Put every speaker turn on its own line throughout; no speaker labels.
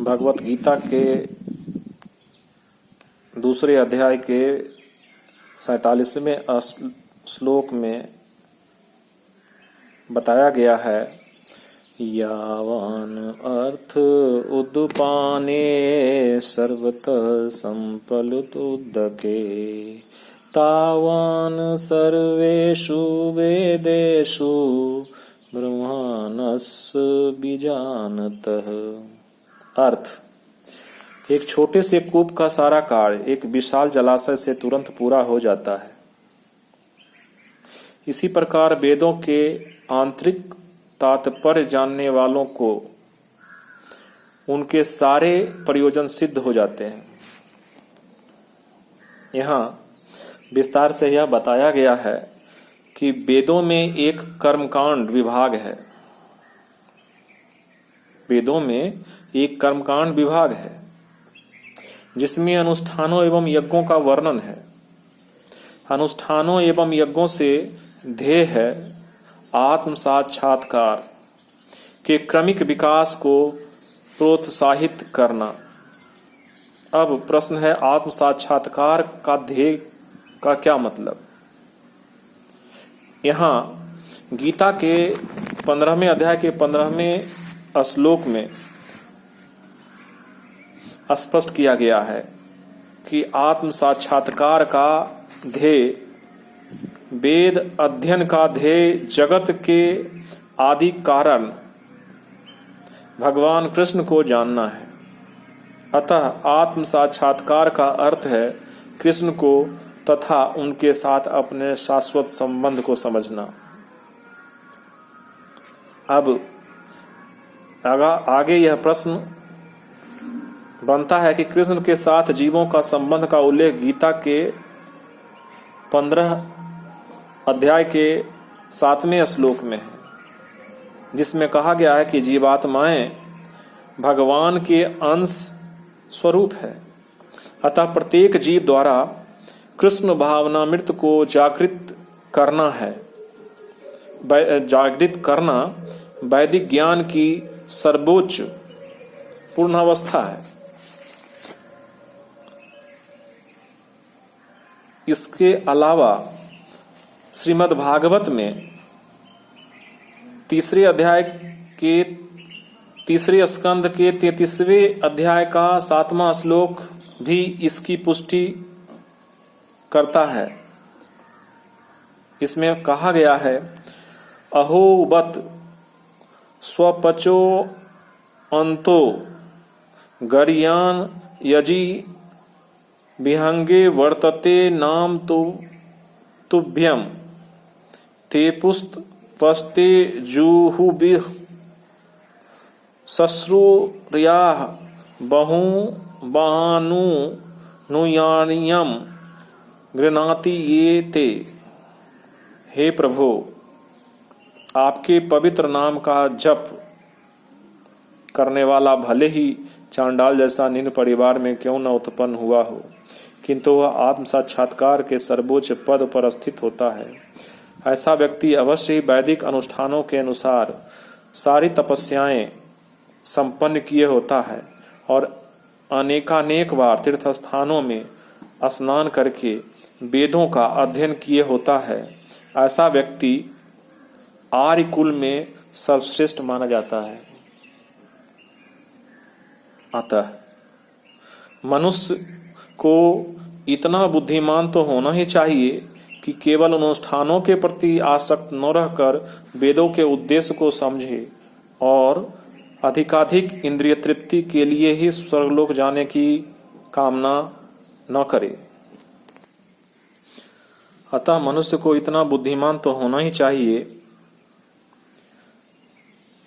भगवत गीता के दूसरे अध्याय के 47वें श्लोक में बताया गया है, यावान अर्थ उद्दुपाने सर्वतः संपलुतुदके तावान सर्वेषु वेदेषु ब्रह्माणस्य बीजानतः। अर्थ, एक छोटे से कूप का सारा कार्य एक विशाल जलाशय से तुरंत पूरा हो जाता है। इसी प्रकार वेदों के आंतरिक तात्पर्य जानने वालों को उनके सारे प्रयोजन सिद्ध हो जाते हैं। यहाँ विस्तार से यह बताया गया है कि वेदों में एक कर्मकांड विभाग है। वेदों में एक कर्मकांड विभाग है जिसमें अनुष्ठानों एवं यज्ञों का वर्णन है। अनुष्ठानों एवं यज्ञों से ध्येय है आत्म साक्षात्कार के क्रमिक विकास को प्रोत्साहित करना। अब प्रश्न है, आत्म साक्षात्कार का ध्येय का क्या मतलब? यहाँ गीता के 15वें अध्याय के 15वें श्लोक में स्पष्ट किया गया है कि आत्म साक्षात्कार का ध्येय, वेद अध्ययन का ध्येय जगत के आदि कारण भगवान कृष्ण को जानना है। अतः आत्म साक्षात्कार का अर्थ है कृष्ण को तथा उनके साथ अपने शाश्वत संबंध को समझना। अब आगे यह प्रश्न बनता है कि कृष्ण के साथ जीवों का संबंध का उल्लेख गीता के 15 अध्याय के 7वें श्लोक में है, जिसमें कहा गया है कि जीवात्माएं भगवान के अंश स्वरूप है। अतः प्रत्येक जीव द्वारा कृष्ण भावनामृत को जागृत करना वैदिक ज्ञान की सर्वोच्च पूर्णावस्था है। इसके अलावा श्रीमद् भागवत में तीसरे अध्याय के तीसरे स्कंद के 33वें अध्याय का 7वां श्लोक भी इसकी पुष्टि करता है। इसमें कहा गया है, अहो बत स्वपचो अंतो गरियान यजी विहंगे वर्तते नाम तुभ्यम ते पुस्त पस्ते जूहुबिह सश्रुर्याः बहु बहानु नुयानियम गृणाति ये ते। हे प्रभु, आपके पवित्र नाम का जप करने वाला भले ही चांडाल जैसा निम्न परिवार में क्यों न उत्पन्न हुआ हो, किंतु वह आत्म साक्षात्कार के सर्वोच्च पद पर स्थित होता है। ऐसा व्यक्ति अवश्य ही वैदिक अनुष्ठानों के अनुसार सारी तपस्याएं संपन्न किए होता है और अनेकानेक बार तीर्थ स्थानों में स्नान करके वेदों का अध्ययन किए होता है। ऐसा व्यक्ति आर्य कुल में सर्वश्रेष्ठ माना जाता है। अतः मनुष्य को इतना बुद्धिमान तो होना ही चाहिए कि केवल अनुष्ठानों के प्रति आसक्त न रहकर वेदों के उद्देश्य को समझे और अधिकाधिक इंद्रिय तृप्ति के लिए ही स्वर्गलोक जाने की कामना न करे। अतः मनुष्य को इतना बुद्धिमान तो होना ही चाहिए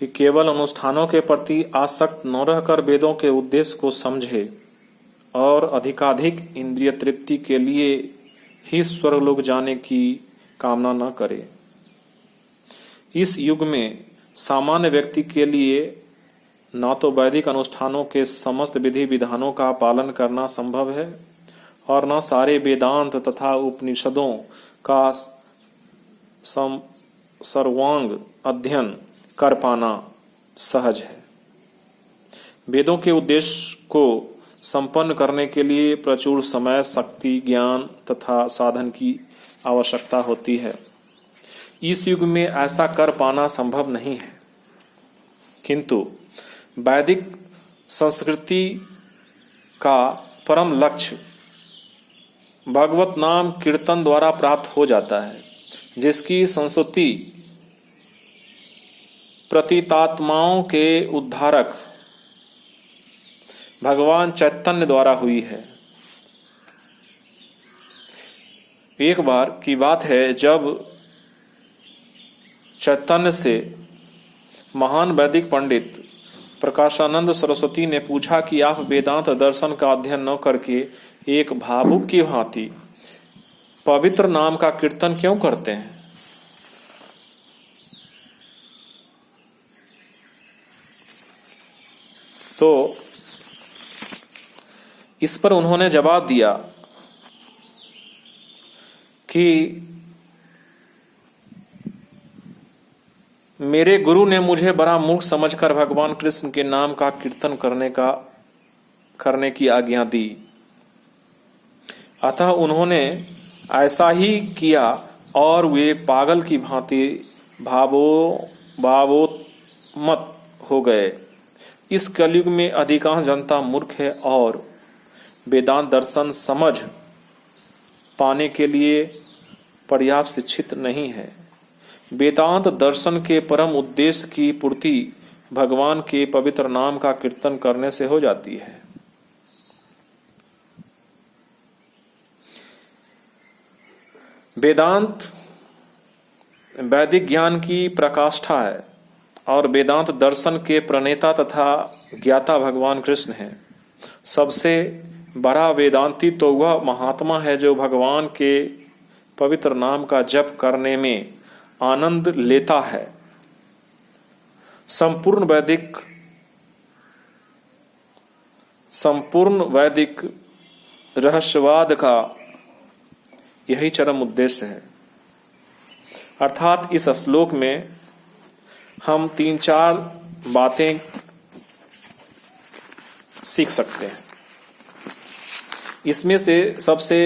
कि केवल अनुष्ठानों के प्रति आसक्त न रहकर वेदों के उद्देश्य को समझे और अधिकाधिक इंद्रिय तृप्ति के लिए ही स्वर्गलोक जाने की कामना न करे। इस युग में सामान्य व्यक्ति के लिए न तो वैदिक अनुष्ठानों के समस्त विधि विधानों का पालन करना संभव है और न सारे वेदांत तथा उपनिषदों का सर्वांग अध्ययन कर पाना सहज है। वेदों के उद्देश्य को संपन्न करने के लिए प्रचुर समय, शक्ति, ज्ञान तथा साधन की आवश्यकता होती है। इस युग में ऐसा कर पाना संभव नहीं है, किंतु वैदिक संस्कृति का परम लक्ष्य भगवत नाम कीर्तन द्वारा प्राप्त हो जाता है, जिसकी संस्तुति प्रतीतात्माओं के उद्धारक भगवान चैतन्य द्वारा हुई है। एक बार की बात है, जब चैतन्य से महान वैदिक पंडित प्रकाशानंद सरस्वती ने पूछा कि आप वेदांत दर्शन का अध्ययन न करके एक भावुक की भांति पवित्र नाम का कीर्तन क्यों करते हैं? तो इस पर उन्होंने जवाब दिया कि मेरे गुरु ने मुझे बड़ा मूर्ख समझकर भगवान कृष्ण के नाम का कीर्तन करने की आज्ञा दी, अतः उन्होंने ऐसा ही किया और वे पागल की भांति भावोन्मत्त हो गए। इस कलयुग में अधिकांश जनता मूर्ख है और वेदांत दर्शन समझ पाने के लिए पर्याप्त शिक्षित नहीं है। वेदांत दर्शन के परम उद्देश्य की पूर्ति भगवान के पवित्र नाम का कीर्तन करने से हो जाती है। वेदांत वैदिक ज्ञान की प्रकाष्ठा है और वेदांत दर्शन के प्रणेता तथा ज्ञाता भगवान कृष्ण हैं। सबसे बड़ा वेदांती तो वह महात्मा है जो भगवान के पवित्र नाम का जप करने में आनंद लेता है। संपूर्ण वैदिक रहस्यवाद का यही चरम उद्देश्य है। अर्थात इस श्लोक में हम 3-4 बातें सीख सकते हैं। इसमें से सबसे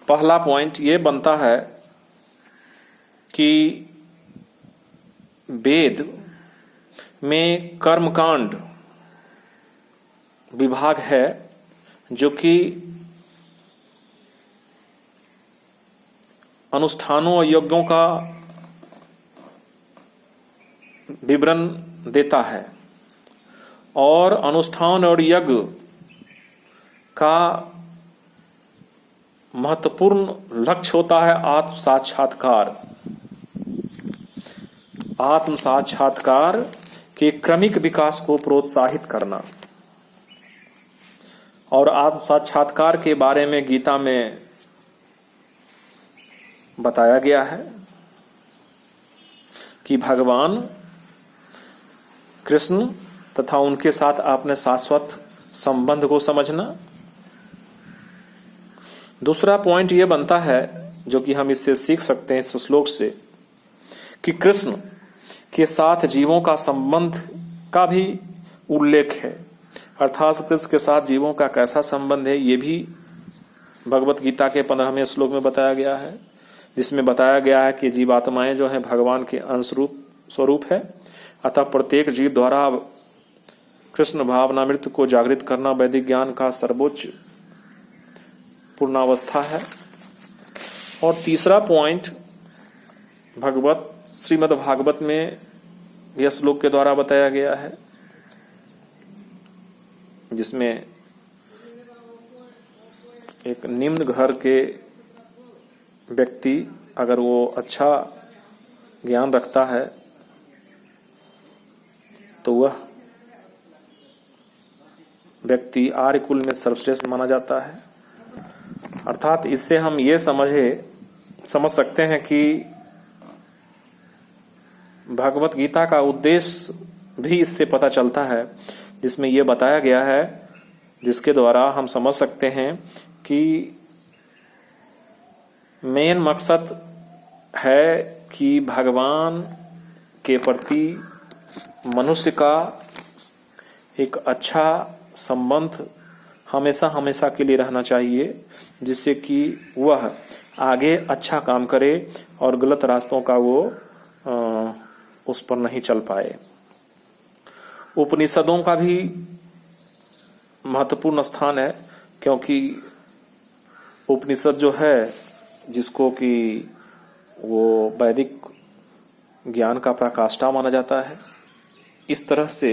पहला पॉइंट ये बनता है कि वेद में कर्मकांड विभाग है, जो कि अनुष्ठानों और यज्ञों का विवरण देता है और अनुष्ठान और यज्ञ का महत्वपूर्ण लक्ष्य होता है आत्म साक्षात्कार के क्रमिक विकास को प्रोत्साहित करना। और आत्म साक्षात्कार के बारे में गीता में बताया गया है कि भगवान कृष्ण तथा उनके साथ अपने शाश्वत संबंध को समझना। दूसरा पॉइंट यह बनता है, जो कि हम इससे सीख सकते हैं इस श्लोक से, कि कृष्ण के साथ जीवों का संबंध का भी उल्लेख है। अर्थात कृष्ण के साथ जीवों का कैसा संबंध है, ये भी भगवत गीता के 15वें श्लोक में बताया गया है, जिसमें बताया गया है कि जीवात्माएं जो हैं भगवान के अंश स्वरूप है। अतः प्रत्येक जीव द्वारा कृष्ण भावनामृत को जागृत करना वैदिक ज्ञान का सर्वोच्च पूर्णावस्था है। और तीसरा पॉइंट श्रीमद् भागवत में यह श्लोक के द्वारा बताया गया है, जिसमें एक निम्न घर के व्यक्ति अगर वो अच्छा ज्ञान रखता है तो वह व्यक्ति आर्य कुल में सर्वश्रेष्ठ माना जाता है। अर्थात इससे हम ये समझ सकते हैं कि भगवत गीता का उद्देश्य भी इससे पता चलता है, जिसमें यह बताया गया है, जिसके द्वारा हम समझ सकते हैं कि मेन मकसद है कि भगवान के प्रति मनुष्य का एक अच्छा संबंध हमेशा हमेशा के लिए रहना चाहिए, जिससे कि वह आगे अच्छा काम करे और गलत रास्तों का वो उस पर नहीं चल पाए। उपनिषदों का भी महत्वपूर्ण स्थान है, क्योंकि उपनिषद जो है जिसको कि वो वैदिक ज्ञान का पराकाष्ठा माना जाता है, इस तरह से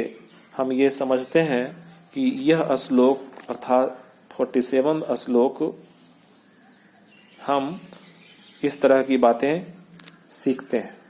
हम ये समझते हैं कि यह श्लोक अर्थात 47 श्लोक हम इस तरह की बातें सीखते हैं।